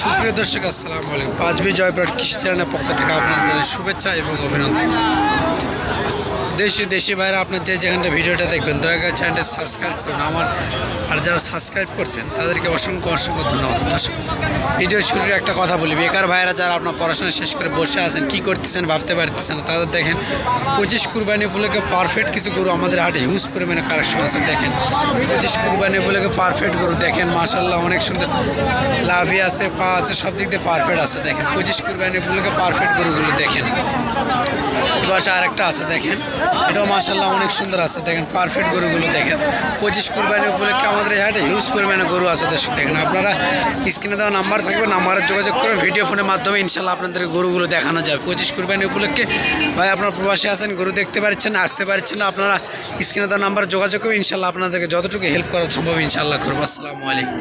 সুপ্রিয় দর্শক আসসালামু আলাইকুম। 5B জয়পুরহাট কৃষি চ্যানেলের পক্ষ থেকে আপনাদের জানাই শুভেচ্ছা এবং অভিনন্দন। দেশি ভাইরা আপনার যেখানটা ভিডিওটা দেখবেন দয়া করে চ্যানেলটা সাবস্ক্রাইব করুন। আর যারা সাবস্ক্রাইব করছেন তাদেরকে অসংখ্য ধন্যবাদ। দর্শক ভিডিওর শুরুর একটা কথা বলি, বেকার ভাইরা যারা আপনার পড়াশোনা শেষ করে বসে আছেন, কি করতেছেন ভাবতে পারতেছেন না, তাদের দেখেন 25 কুরবানি উপলক্ষে পারফেক্ট কিছু গরু আমাদের হাটে হিউজ পরিমাণে কালেকশন আছে। দেখেন 25 কুরবানি উপলক্ষে পারফেক্ট গরু দেখেন, মাশাআল্লাহ অনেক সুন্দর লাভি আছে, পা আছে, সব দিক দিয়ে পারফেক্ট আছে। দেখেন 25 কুরবানি উপলক্ষে পারফেক্ট গরুগুলো দেখেন। এবার আরেকটা আছে দেখেন, এটাও মাশাআল্লাহ অনেক সুন্দর আছে। দেখেন পারফেক্ট গরুগুলো দেখেন 25 কুরবানি উপলক্ষে আমাদের হাটে হিউজ পরিমাণে গরু আছে। দর্শক দেখেন, আপনারা স্ক্রিনে দেওয়া নাম্বার থাকবে, নাম্বারে যোগাযোগ করে ভিডিও ফোনের মাধ্যমে ইনশাল্লাহ আপনাদের গরুগুলো দেখানো যাবে। 25 কুরবানি উপলক্ষে ভাই আপনারা প্রবাসী আছেন, গরু দেখতে পাচ্ছেন, আসতে পারছেন না, আপনারা স্ক্রিনে দেওয়া নাম্বার যোগাযোগ করে ইনশাল্লাহ আপনাদেরকে যতটুকু হেল্প করা সম্ভব ইনশাল্লাহ করবো। আসসালামু আলাইকুম।